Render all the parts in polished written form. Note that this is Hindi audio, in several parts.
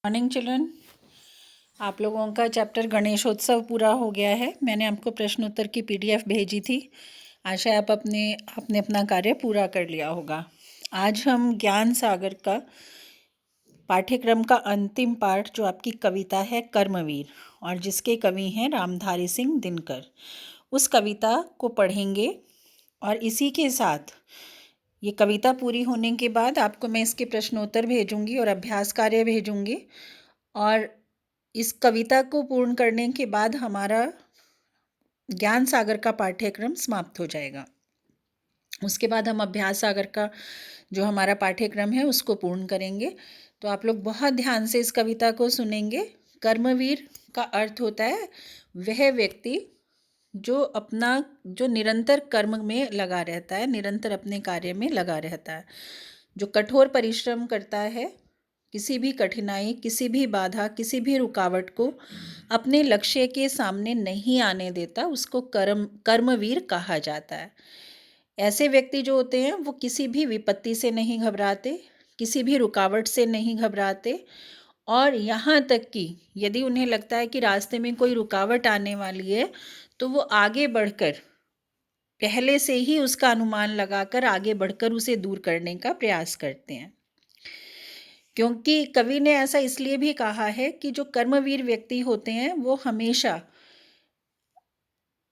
मॉर्निंग चिल्ड्रन, आप लोगों का चैप्टर गणेशोत्सव पूरा हो गया है। मैंने आपको प्रश्नोत्तर की पीडीएफ भेजी थी। आशा है आपने अपना कार्य पूरा कर लिया होगा। आज हम ज्ञान सागर का पाठ्यक्रम का अंतिम पाठ, जो आपकी कविता है कर्मवीर, और जिसके कवि हैं रामधारी सिंह दिनकर, उस कविता को पढ़ेंगे। और इसी के साथ ये कविता पूरी होने के बाद आपको मैं इसके प्रश्नोत्तर भेजूंगी और अभ्यास कार्य भेजूंगी। और इस कविता को पूर्ण करने के बाद हमारा ज्ञान सागर का पाठ्यक्रम समाप्त हो जाएगा। उसके बाद हम अभ्यास सागर का जो हमारा पाठ्यक्रम है उसको पूर्ण करेंगे। तो आप लोग बहुत ध्यान से इस कविता को सुनेंगे। कर्मवीर का अर्थ होता है वह व्यक्ति जो निरंतर कर्म में लगा रहता है, निरंतर अपने कार्य में लगा रहता है, जो कठोर परिश्रम करता है, किसी भी कठिनाई, किसी भी बाधा, किसी भी रुकावट को अपने लक्ष्य के सामने नहीं आने देता, उसको कर्मवीर कहा जाता है। ऐसे व्यक्ति जो होते हैं वो किसी भी विपत्ति से नहीं घबराते, किसी भी रुकावट से नहीं घबराते, और यहाँ तक कि यदि उन्हें लगता है कि रास्ते में कोई रुकावट आने वाली है तो वो आगे बढ़कर पहले से ही उसका अनुमान लगाकर आगे बढ़कर उसे दूर करने का प्रयास करते हैं। क्योंकि कवि ने ऐसा इसलिए भी कहा है कि जो कर्मवीर व्यक्ति होते हैं वो हमेशा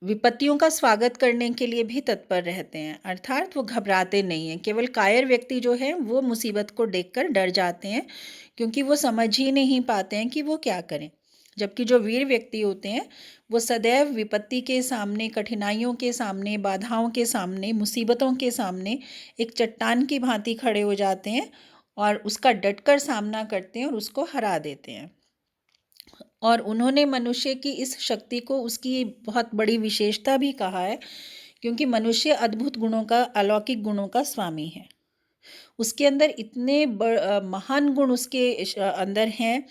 विपत्तियों का स्वागत करने के लिए भी तत्पर रहते हैं, अर्थात वो घबराते नहीं हैं। केवल कायर व्यक्ति जो है वो मुसीबत को देखकर डर जाते हैं, क्योंकि वो समझ ही नहीं पाते हैं कि वो क्या करें। जबकि जो वीर व्यक्ति होते हैं वो सदैव विपत्ति के सामने, कठिनाइयों के सामने, बाधाओं के सामने, मुसीबतों के सामने एक चट्टान की भांति खड़े हो जाते हैं और उसका डटकर सामना करते हैं और उसको हरा देते हैं। और उन्होंने मनुष्य की इस शक्ति को उसकी बहुत बड़ी विशेषता भी कहा है, क्योंकि मनुष्य अद्भुत गुणों का, अलौकिक गुणों का स्वामी है। उसके अंदर इतने महान गुण उसके अंदर हैं।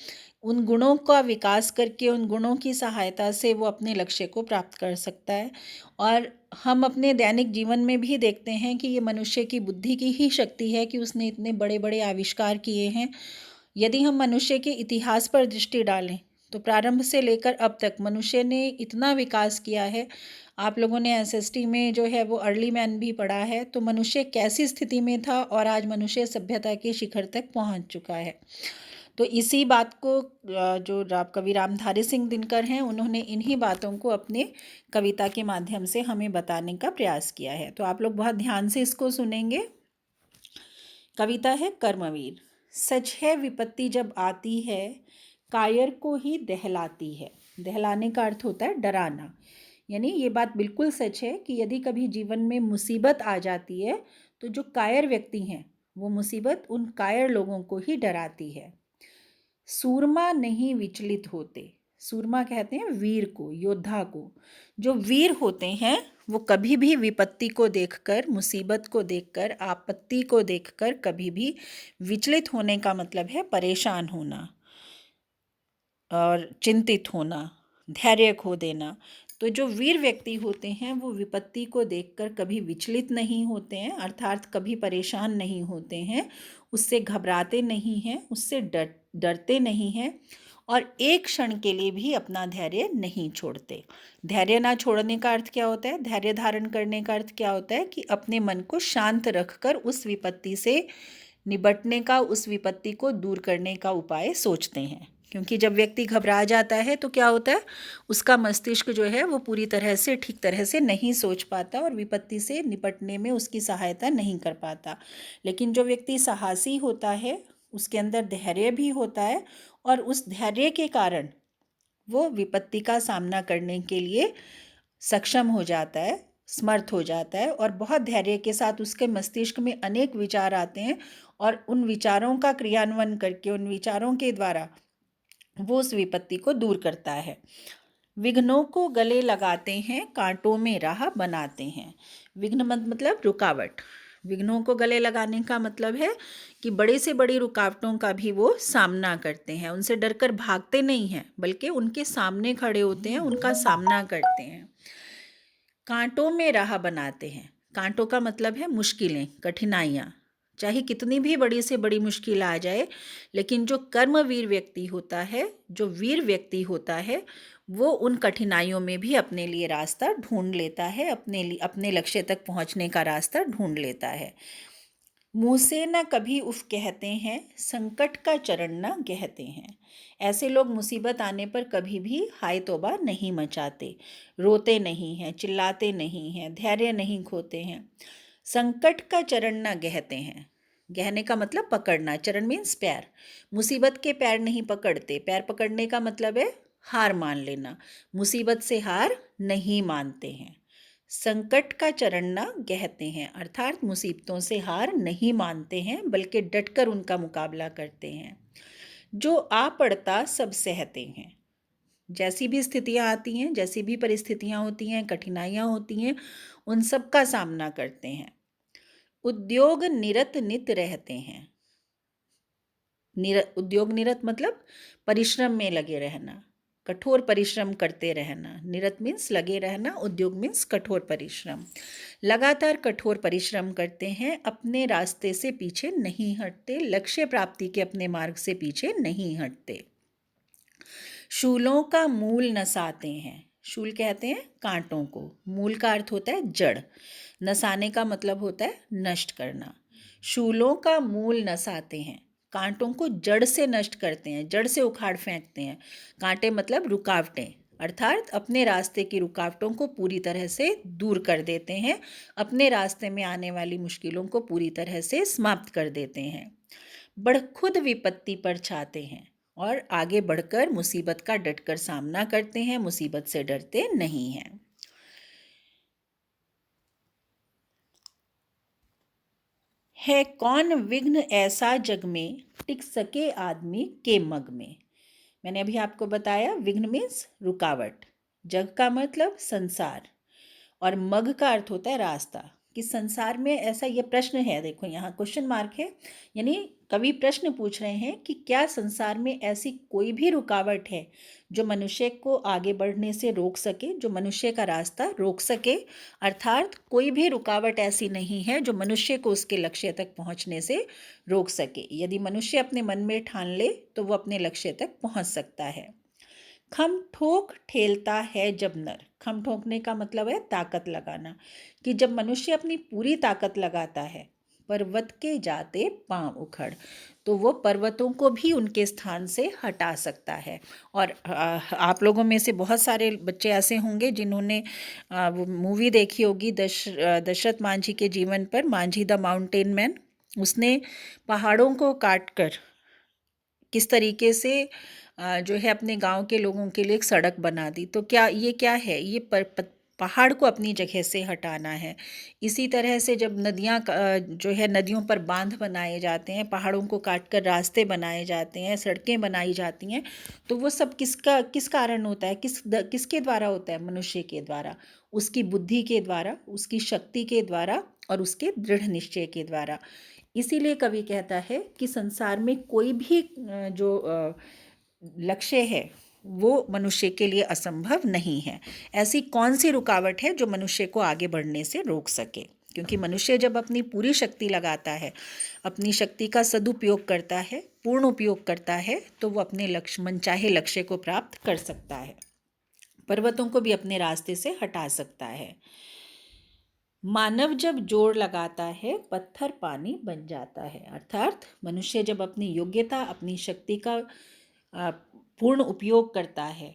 उन गुणों का विकास करके, उन गुणों की सहायता से वो अपने लक्ष्य को प्राप्त कर सकता है। और हम अपने दैनिक जीवन में भी देखते हैं कि ये मनुष्य की बुद्धि की ही शक्ति है कि उसने इतने बड़े बड़े आविष्कार किए हैं। यदि हम मनुष्य के इतिहास पर दृष्टि डालें तो प्रारंभ से लेकर अब तक मनुष्य ने इतना विकास किया है। आप लोगों ने एसएसटी में जो है वो अर्ली मैन भी पढ़ा है, तो मनुष्य कैसी स्थिति में था और आज मनुष्य सभ्यता के शिखर तक पहुंच चुका है। तो इसी बात को जो कवि रामधारी सिंह दिनकर हैं, उन्होंने इन्हीं बातों को अपने कविता के माध्यम से हमें बताने का प्रयास किया है। तो आप लोग बहुत ध्यान से इसको सुनेंगे। कविता है कर्मवीर। सच है विपत्ति जब आती है, कायर को ही दहलाती है। दहलाने का अर्थ होता है डराना। यानी ये बात बिल्कुल सच है कि यदि कभी जीवन में मुसीबत आ जाती है तो जो कायर व्यक्ति हैं वो मुसीबत उन कायर लोगों को ही डराती है। सूरमा नहीं विचलित होते। सूरमा कहते हैं वीर को, योद्धा को। जो वीर होते हैं वो कभी भी विपत्ति को देखकर, मुसीबत को देखकर, आपत्ति को देखकर कभी भी विचलित होने का मतलब है परेशान होना और चिंतित होना, धैर्य खो देना। तो जो वीर व्यक्ति होते हैं वो विपत्ति को देखकर कभी विचलित नहीं होते हैं, अर्थात कभी परेशान नहीं होते हैं, उससे घबराते नहीं हैं, उससे डरते नहीं हैं, और एक क्षण के लिए भी अपना धैर्य नहीं छोड़ते। धैर्य ना छोड़ने का अर्थ क्या होता है? धैर्य धारण करने का अर्थ क्या होता है कि अपने मन को शांत रखकर उस विपत्ति से निपटने का, उस विपत्ति को दूर करने का उपाय सोचते हैं। क्योंकि जब व्यक्ति घबरा जाता है तो क्या होता है, उसका मस्तिष्क जो है वो पूरी तरह से, ठीक तरह से नहीं सोच पाता और विपत्ति से निपटने में उसकी सहायता नहीं कर पाता। लेकिन जो व्यक्ति साहसी होता है उसके अंदर धैर्य भी होता है, और उस धैर्य के कारण वो विपत्ति का सामना करने के लिए सक्षम हो जाता है, समर्थ हो जाता है, और बहुत धैर्य के साथ उसके मस्तिष्क में अनेक विचार आते हैं और उन विचारों का क्रियान्वयन करके, उन विचारों के द्वारा वो उस विपत्ति को दूर करता है। विघ्नों को गले लगाते हैं, कांटों में राह बनाते हैं। विघ्न मतलब रुकावट। विघ्नों को गले लगाने का मतलब है कि बड़े से बड़ी रुकावटों का भी वो सामना करते हैं, उनसे डरकर भागते नहीं हैं, बल्कि उनके सामने खड़े होते हैं, उनका सामना करते हैं। कांटों में राह बनाते हैं। कांटों का मतलब है मुश्किलें, कठिनाइयाँ। चाहे कितनी भी बड़ी से बड़ी मुश्किल आ जाए, लेकिन जो कर्मवीर व्यक्ति होता है, जो वीर व्यक्ति होता है, वो उन कठिनाइयों में भी अपने लिए रास्ता ढूंढ लेता है, अपने लक्ष्य तक पहुंचने का रास्ता ढूंढ लेता है। मुँह से न कभी उफ कहते हैं, संकट का चरण न कहते हैं। ऐसे लोग मुसीबत आने पर कभी भी हाय तौबा नहीं मचाते, रोते नहीं हैं, चिल्लाते नहीं हैं, धैर्य नहीं खोते हैं। संकट का चरण न गहते हैं। गहने का मतलब पकड़ना, चरण मीन्स पैर। मुसीबत के पैर नहीं पकड़ते। पैर पकड़ने का मतलब है हार मान लेना। मुसीबत से हार नहीं मानते हैं। संकट का चरण न गहते हैं, अर्थात मुसीबतों से हार नहीं मानते हैं, बल्कि डटकर उनका मुकाबला करते हैं। जो आ पड़ता सब सहते हैं। जैसी भी स्थितियां आती हैं, जैसी भी परिस्थितियां होती हैं, कठिनाइयां होती हैं, उन सब का सामना करते हैं। उद्योग निरत नित रहते हैं। उद्योग निरत मतलब परिश्रम में लगे रहना, कठोर परिश्रम करते रहना। निरत मीन्स लगे रहना, उद्योग मीन्स कठोर परिश्रम। लगातार कठोर परिश्रम करते हैं, अपने रास्ते से पीछे नहीं हटते, लक्ष्य प्राप्ति के अपने मार्ग से पीछे नहीं हटते। शूलों का मूल नसाते हैं। शूल कहते हैं कांटों को। मूल का अर्थ होता है जड़। नसाने का मतलब होता है नष्ट करना। शूलों का मूल नसाते हैं, कांटों को जड़ से नष्ट करते हैं, जड़ से उखाड़ फेंकते हैं। कांटे मतलब रुकावटें, अर्थात अपने रास्ते की रुकावटों को पूरी तरह से दूर कर देते हैं, अपने रास्ते में आने वाली मुश्किलों को पूरी तरह से समाप्त कर देते हैं। बढ़ खुद विपत्ति पर छाते हैं और आगे बढ़कर मुसीबत का डटकर सामना करते हैं, मुसीबत से डरते नहीं हैं। है कौन विघ्न ऐसा जग में, टिक सके आदमी के मग में। मैंने अभी आपको बताया विघ्न मीन्स रुकावट, जग का मतलब संसार, और मग का अर्थ होता है रास्ता। कि संसार में ऐसा, ये प्रश्न है, देखो यहाँ क्वेश्चन मार्क है, यानी कवि प्रश्न पूछ रहे हैं कि क्या संसार में ऐसी कोई भी रुकावट है जो मनुष्य को आगे बढ़ने से रोक सके, जो मनुष्य का रास्ता रोक सके। अर्थात कोई भी रुकावट ऐसी नहीं है जो मनुष्य को उसके लक्ष्य तक पहुँचने से रोक सके। यदि मनुष्य अपने मन में ठान ले तो वो अपने लक्ष्य तक पहुँच सकता है। खम ठोक ठेलता है जब नर। खम ठोकने का मतलब है ताकत लगाना, कि जब मनुष्य अपनी पूरी ताकत लगाता है, पर्वत के जाते पांव उखड़, तो वो पर्वतों को भी उनके स्थान से हटा सकता है। और आप लोगों में से बहुत सारे बच्चे ऐसे होंगे जिन्होंने वो मूवी देखी होगी दशरथ मांझी के जीवन पर, मांझी द माउंटेन मैन। उसने पहाड़ों को काट कर किस तरीके से जो है अपने गांव के लोगों के लिए एक सड़क बना दी। तो क्या है, ये पहाड़ को अपनी जगह से हटाना है। इसी तरह से जब नदियाँ जो है नदियों पर बांध बनाए जाते हैं, पहाड़ों को काट कर रास्ते बनाए जाते हैं, सड़कें बनाई जाती हैं, तो वो सब किस कारण होता है, किसके द्वारा होता है? मनुष्य के द्वारा, उसकी बुद्धि के द्वारा, उसकी शक्ति के द्वारा और उसके दृढ़ निश्चय के द्वारा। इसीलिए कवि कहता है कि संसार में कोई भी जो लक्ष्य है वो मनुष्य के लिए असंभव नहीं है। ऐसी कौन सी रुकावट है जो मनुष्य को आगे बढ़ने से रोक सके? क्योंकि मनुष्य जब अपनी पूरी शक्ति लगाता है, अपनी शक्ति का सदुपयोग करता है, पूर्ण उपयोग करता है, तो वो अपने मनचाहे लक्ष्य को प्राप्त कर सकता है, पर्वतों को भी अपने रास्ते से हटा सकता है। मानव जब जोर लगाता है, पत्थर पानी बन जाता है। अर्थात मनुष्य जब अपनी योग्यता, अपनी शक्ति का पूर्ण उपयोग करता है,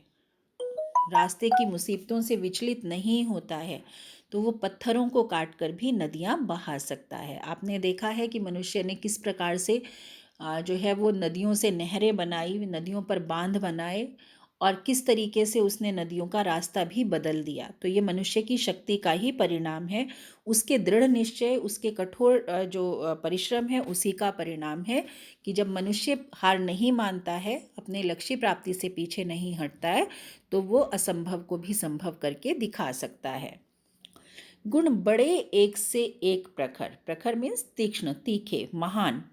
रास्ते की मुसीबतों से विचलित नहीं होता है, तो वो पत्थरों को काट कर भी नदियाँ बहा सकता है। आपने देखा है कि मनुष्य ने किस प्रकार से जो है वो नदियों से नहरें बनाई, नदियों पर बांध बनाए, और किस तरीके से उसने नदियों का रास्ता भी बदल दिया। तो ये मनुष्य की शक्ति का ही परिणाम है, उसके दृढ़ निश्चय, उसके कठोर जो परिश्रम है, उसी का परिणाम है कि जब मनुष्य हार नहीं मानता है, अपने लक्ष्य प्राप्ति से पीछे नहीं हटता है, तो वो असंभव को भी संभव करके दिखा सकता है। गुण बड़े एक से एक प्रखर। प्रखर मीन्स तीक्ष्ण, तीखे, महान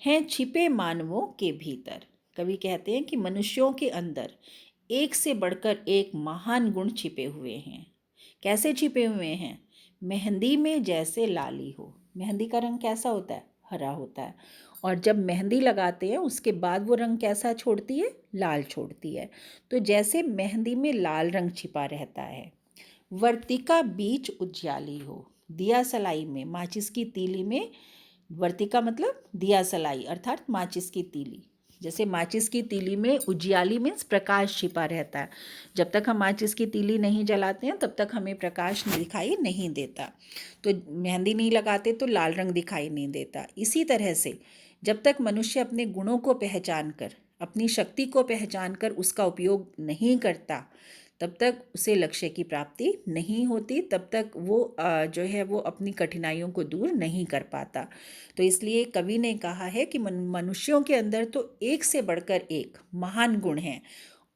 हैं छिपे मानवों के भीतर। कवि कहते हैं कि मनुष्यों के अंदर एक से बढ़कर एक महान गुण छिपे हुए हैं। कैसे छिपे हुए हैं? मेहंदी में जैसे लाली हो। मेहंदी का रंग कैसा होता है? हरा होता है। और जब मेहंदी लगाते हैं उसके बाद वो रंग कैसा छोड़ती है? लाल छोड़ती है। तो जैसे मेहंदी में लाल रंग छिपा रहता है, वर्तिका बीच उजियाली हो, दिया सलाई में, माचिस की तीली में, वर्तिका मतलब दिया सलाई अर्थात माचिस की तीली। जैसे माचिस की तीली में उजियाली मीन्स प्रकाश छिपा रहता है। जब तक हम माचिस की तीली नहीं जलाते हैं तब तक हमें प्रकाश दिखाई नहीं देता। तो मेहंदी नहीं लगाते तो लाल रंग दिखाई नहीं देता। इसी तरह से जब तक मनुष्य अपने गुणों को पहचान कर, अपनी शक्ति को पहचान कर उसका उपयोग नहीं करता, तब तक उसे लक्ष्य की प्राप्ति नहीं होती, तब तक वो जो है वो अपनी कठिनाइयों को दूर नहीं कर पाता। तो इसलिए कवि ने कहा है कि मनुष्यों के अंदर तो एक से बढ़कर एक महान गुण हैं,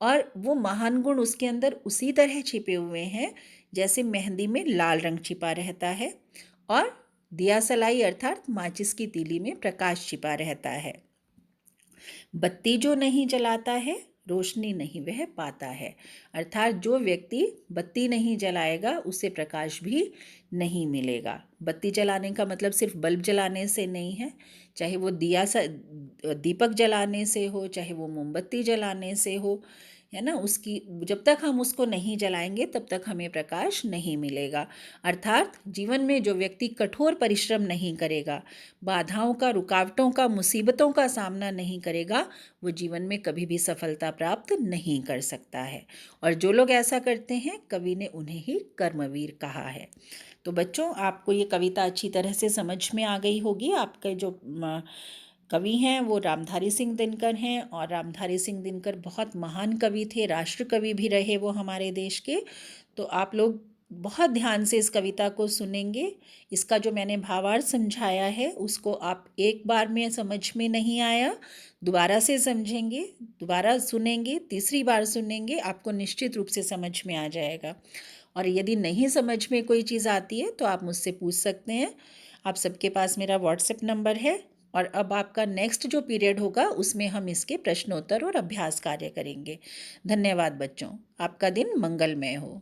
और वो महान गुण उसके अंदर उसी तरह छिपे हुए हैं जैसे मेहंदी में लाल रंग छिपा रहता है और दिया सलाई अर्थात माचिस की तीली में प्रकाश छिपा रहता है। बत्ती जो नहीं जलाता है रोशनी नहीं वह पाता है। अर्थात जो व्यक्ति बत्ती नहीं जलाएगा उसे प्रकाश भी नहीं मिलेगा। बत्ती जलाने का मतलब सिर्फ बल्ब जलाने से नहीं है, चाहे वो दीपक जलाने से हो, चाहे वो मोमबत्ती जलाने से हो, है ना। उसकी जब तक हम उसको नहीं जलाएंगे तब तक हमें प्रकाश नहीं मिलेगा। अर्थात जीवन में जो व्यक्ति कठोर परिश्रम नहीं करेगा, बाधाओं का, रुकावटों का, मुसीबतों का सामना नहीं करेगा, वो जीवन में कभी भी सफलता प्राप्त नहीं कर सकता है। और जो लोग ऐसा करते हैं कवि ने उन्हें ही कर्मवीर कहा है। तो बच्चों, आपको ये कविता अच्छी तरह से समझ में आ गई होगी। आपके जो कवि हैं वो रामधारी सिंह दिनकर हैं, और रामधारी सिंह दिनकर बहुत महान कवि थे, राष्ट्र कवि भी रहे वो हमारे देश के। तो आप लोग बहुत ध्यान से इस कविता को सुनेंगे। इसका जो मैंने भावार्थ समझाया है उसको आप एक बार में समझ में नहीं आया, दोबारा से समझेंगे, दोबारा सुनेंगे, तीसरी बार सुनेंगे, आपको निश्चित रूप से समझ में आ जाएगा। और यदि नहीं समझ में कोई चीज़ आती है तो आप मुझसे पूछ सकते हैं। आप सबके पास मेरा व्हाट्सएप नंबर है। और अब आपका नेक्स्ट जो पीरियड होगा उसमें हम इसके प्रश्नोत्तर और अभ्यास कार्य करेंगे। धन्यवाद बच्चों, आपका दिन मंगलमय हो।